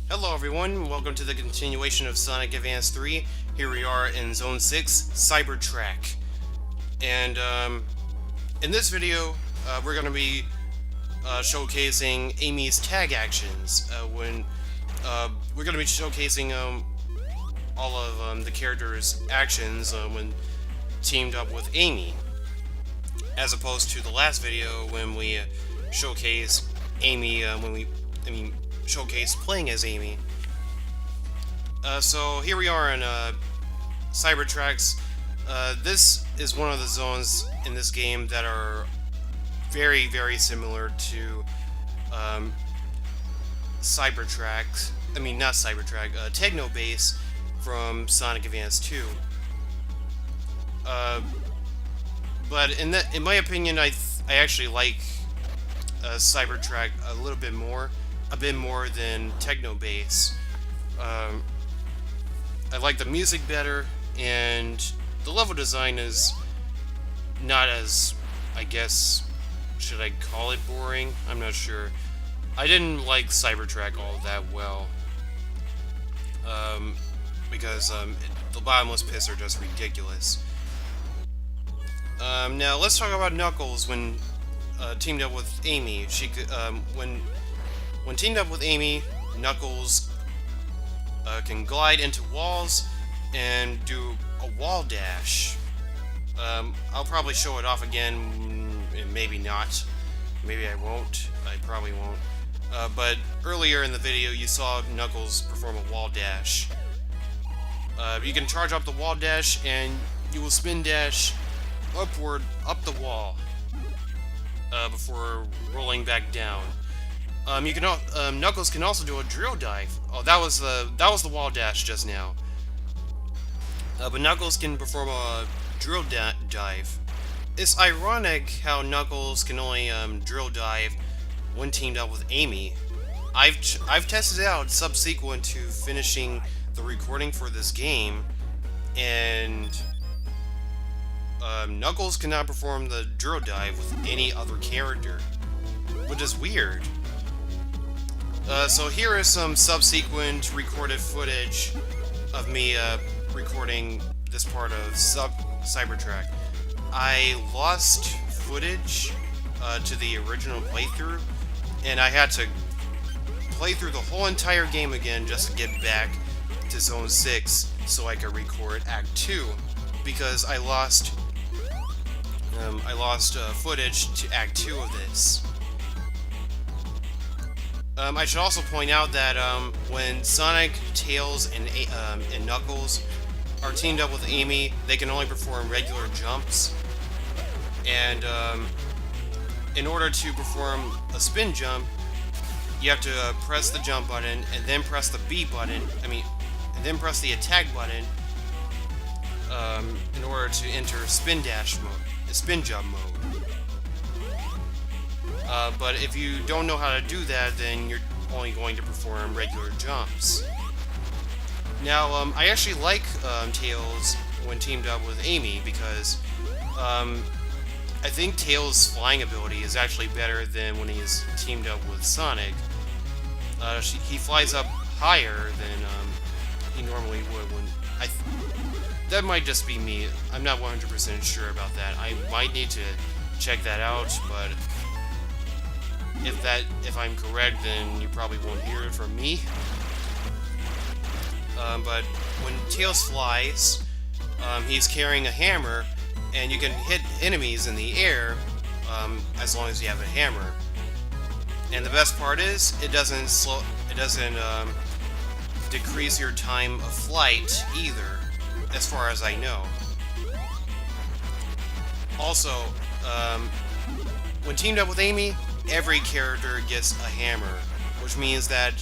Hello everyone, welcome to the continuation of Sonic Advance 3. Here we are in Zone 6, Cybertrack. And in this video, we're going to be showcasing Amy's tag actions. We're going to be showcasing all of the characters' actions when teamed up with Amy. As opposed to the last video when we showcased Amy, showcase playing as Amy. So here we are in Cybertracks. This is one of the zones in this game that are very, very similar to Cybertrack. Not Cybertrack. Technobase from Sonic Advance 2. But in my opinion, I actually like Cybertrack a bit more than Technobase. I like the music better, and the level design is not as, I guess, should I call it boring? I'm not sure. I didn't like Cybertrack all that well, because the bottomless pits are just ridiculous. Now let's talk about Knuckles when teamed up with Amy. When teamed up with Amy, Knuckles can glide into walls and do a wall dash. I'll probably show it off again, maybe not. Maybe I won't. I probably won't. But earlier in the video, you saw Knuckles perform a wall dash. You can charge up the wall dash, and you will spin dash upward up the wall before rolling back down. Knuckles can also do a drill dive. Oh, that was the wall dash just now. But Knuckles can perform a drill dive. It's ironic how Knuckles can only drill dive when teamed up with Amy. I've tested it out subsequent to finishing the recording for this game, and Knuckles cannot perform the drill dive with any other character, which is weird. So here is some subsequent recorded footage of me recording this part of Cybertrack. I lost footage to the original playthrough, and I had to play through the whole entire game again just to get back to Zone 6 so I could record Act 2, because I lost footage to Act 2 of this. I should also point out that when Sonic, Tails, and Knuckles are teamed up with Amy, they can only perform regular jumps. And in order to perform a spin jump, you have to press the jump button and then press the B button. And then press the attack button in order to enter spin jump mode. But if you don't know how to do that, then you're only going to perform regular jumps. Now, I actually like Tails when teamed up with Amy, because I think Tails' flying ability is actually better than when he is teamed up with Sonic. He flies up higher than he normally would when... that might just be me. I'm not 100% sure about that. I might need to check that out, but if I'm correct, then you probably won't hear it from me. But when Tails flies, he's carrying a hammer, and you can hit enemies in the air as long as you have a hammer. And the best part is, it doesn't decrease your time of flight either, as far as I know. Also, when teamed up with Amy, every character gets a hammer, which means that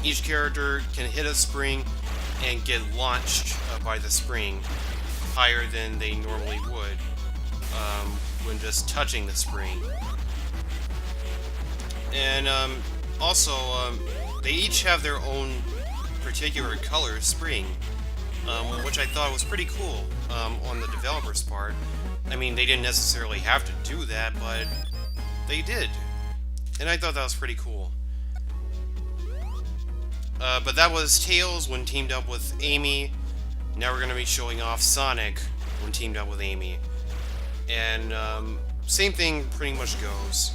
each character can hit a spring and get launched by the spring higher than they normally would when just touching the spring. And also, they each have their own particular color spring, which I thought was pretty cool on the developer's part. They didn't necessarily have to do that, but they did. And I thought that was pretty cool. But that was Tails when teamed up with Amy. Now we're going to be showing off Sonic when teamed up with Amy. And same thing pretty much goes.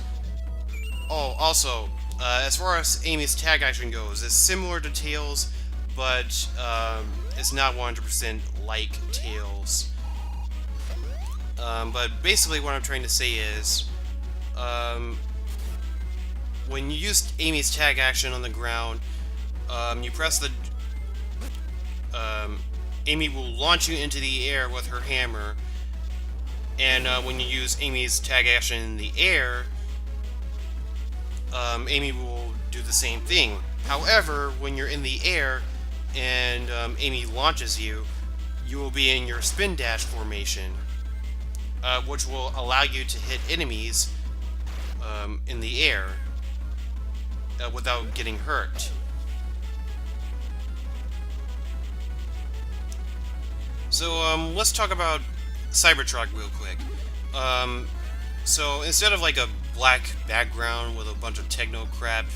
Oh, also, as far as Amy's tag action goes, it's similar to Tails, but it's not 100% like Tails. But basically what I'm trying to say is, when you use Amy's tag action on the ground, you press the... Amy will launch you into the air with her hammer, and when you use Amy's tag action in the air, Amy will do the same thing. However, when you're in the air and Amy launches you, you will be in your spin dash formation, which will allow you to hit enemies in the air without getting hurt. So let's talk about Cybertruck real quick. So instead of like a black background with a bunch of techno crap,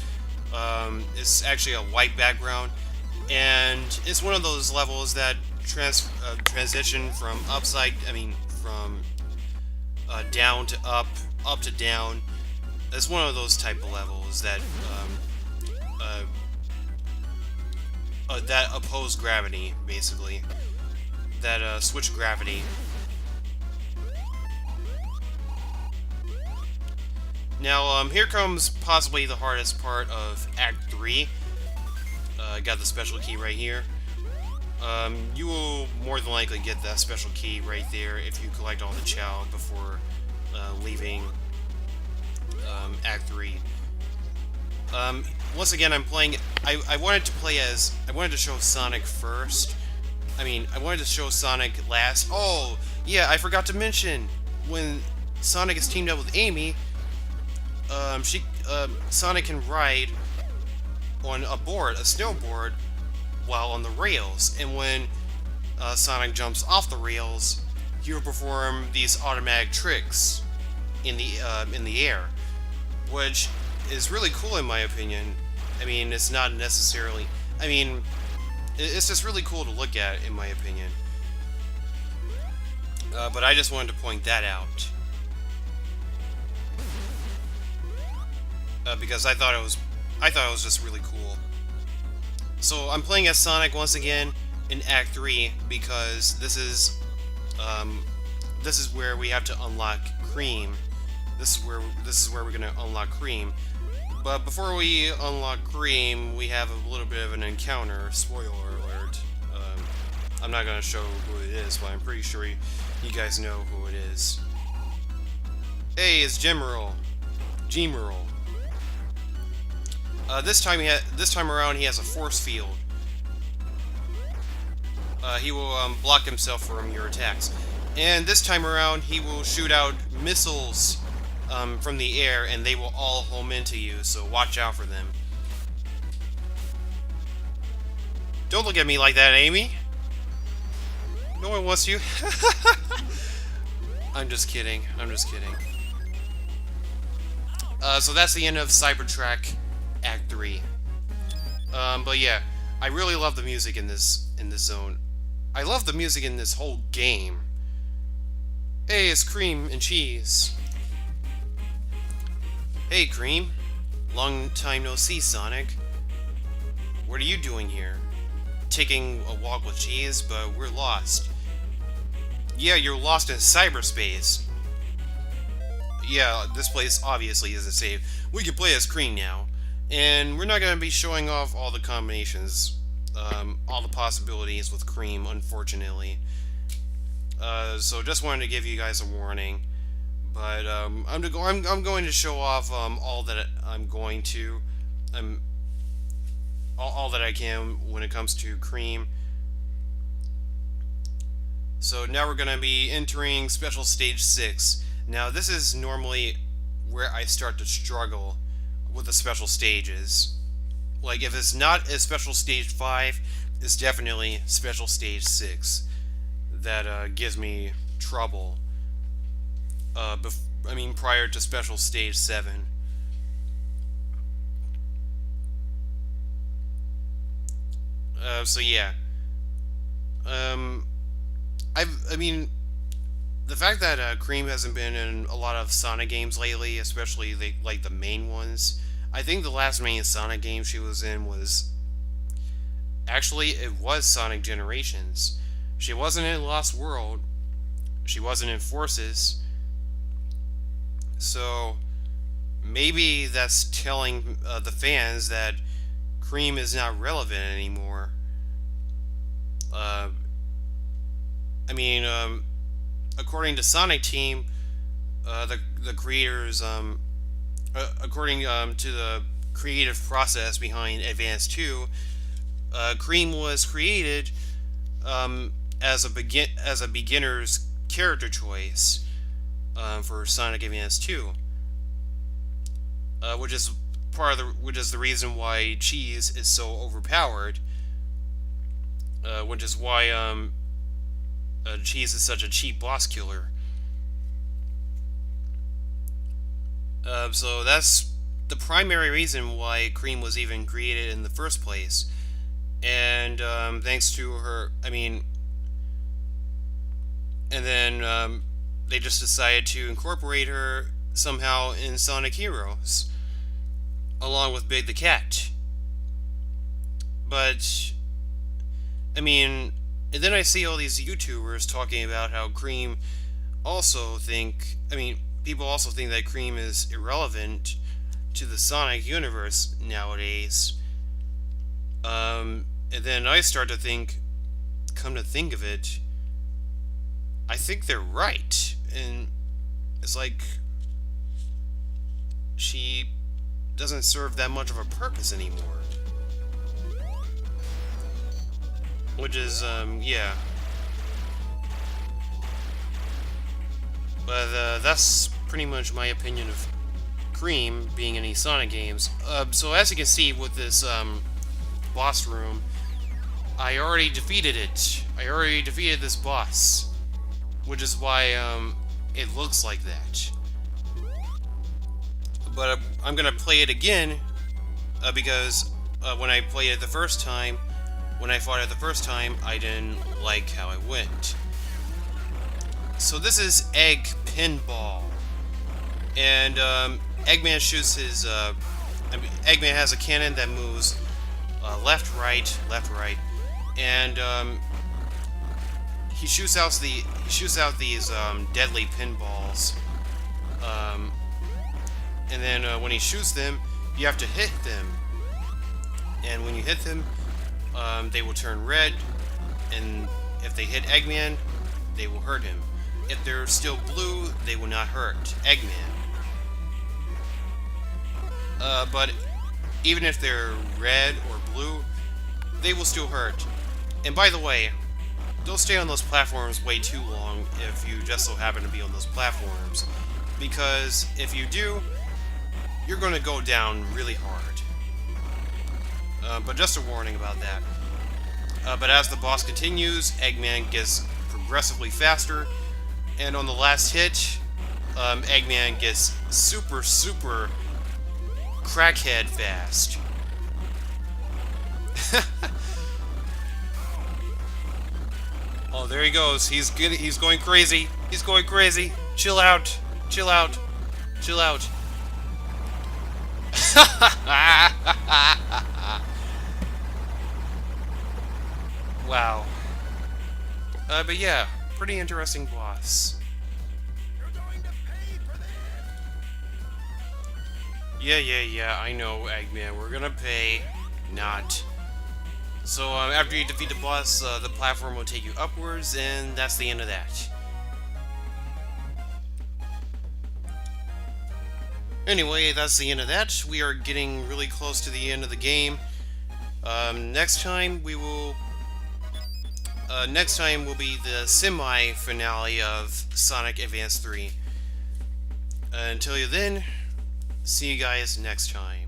it's actually a white background, and it's one of those levels that transition from from down to up, up to down. It's one of those type of levels that that oppose gravity, basically. That switch gravity. Now, here comes possibly the hardest part of Act 3. I got the special key right here. You will more than likely get that special key right there if you collect all the Chao before leaving Act 3. Once again, I'm playing... I wanted to show Sonic first. I wanted to show Sonic last. Oh, yeah, I forgot to mention, when Sonic is teamed up with Amy, Sonic can ride on a snowboard, while on the rails. And when Sonic jumps off the rails, he will perform these automatic tricks in the air, which is really cool in my opinion. It's not necessarily... it's just really cool to look at, in my opinion. But I just wanted to point that out. Because I thought it was just really cool. So I'm playing as Sonic once again in Act 3 because this is where we have to unlock Cream. This is where we're gonna unlock Cream. But before we unlock Cream, we have a little bit of an encounter. Spoiler alert. I'm not gonna show who it is, but I'm pretty sure you guys know who it is. Hey, it's Gemerl. This time around, he has a force field. He will block himself from your attacks, and this time around, he will shoot out missiles from the air, and they will all home into you. So watch out for them. Don't look at me like that, Amy. No one wants you. I'm just kidding. So that's the end of Cybertruck Act 3. But yeah, I really love the music in this zone. I love the music in this whole game. Hey, it's Cream and Cheese. Hey, Cream. Long time no see, Sonic. What are you doing here? Taking a walk with Cheese, but we're lost. Yeah, you're lost in cyberspace. Yeah, this place obviously isn't safe. We can play as Cream now. And we're not going to be showing off all the combinations, all the possibilities with Cream, unfortunately. So just wanted to give you guys a warning. But I'm going to show off all that I'm going to, all that I can when it comes to Cream. So now we're going to be entering Special Stage 6. Now this is normally where I start to struggle with the special stages. Like, if it's not a Special Stage 5, it's definitely Special Stage 6 that gives me trouble. Prior to Special Stage 7. So yeah. Um, I mean, the fact that Cream hasn't been in a lot of Sonic games lately, especially like the main ones. I think the last main Sonic game she was in was actually it was Sonic Generations. She wasn't in Lost World. She wasn't in Forces. So maybe that's telling the fans that Cream is not relevant anymore. Uh, I mean, according to Sonic Team, the creators, according to the creative process behind Advance 2, Cream was created as a beginner's character choice for Sonic Advance 2, which is which is the reason why Cheese is so overpowered, which is why Cheese is such a cheap boss killer. So that's the primary reason why Cream was even created in the first place. And thanks to her, and then they just decided to incorporate her somehow in Sonic Heroes, along with Big the Cat. But, and then I see all these YouTubers talking about how Cream also people also think that Cream is irrelevant to the Sonic universe nowadays. And then I start to come to think of it, I think they're right. And it's like, she doesn't serve that much of a purpose anymore. Which is, yeah. But that's pretty much my opinion of Cream being in any Sonic games. So as you can see with this boss room, I already defeated it. I already defeated this boss, which is why it looks like that. But I'm gonna play it again because when I played it the first time, when I fought it the first time, I didn't like how it went. So this is Egg Pinball, and Eggman shoots his. Eggman has a cannon that moves left, right, and he shoots out these deadly pinballs. And then when he shoots them, you have to hit them. And when you hit them, they will turn red. And if they hit Eggman, they will hurt him. If they're still blue, they will not hurt Eggman. But even if they're red or blue, they will still hurt. And by the way, don't stay on those platforms way too long if you just so happen to be on those platforms. Because if you do, you're going to go down really hard. But just a warning about that. But as the boss continues, Eggman gets progressively faster. And on the last hit, Eggman gets super crackhead fast. Oh, there he goes. He's going crazy. He's going crazy. Chill out. Chill out. Chill out. Wow. But yeah, pretty interesting boss. Yeah, I know, Eggman. We're gonna pay. Not. So, after you defeat the boss, the platform will take you upwards, and that's the end of that. Anyway, that's the end of that. We are getting really close to the end of the game. Next time will be the semi-finale of Sonic Advance 3. Until then, see you guys next time.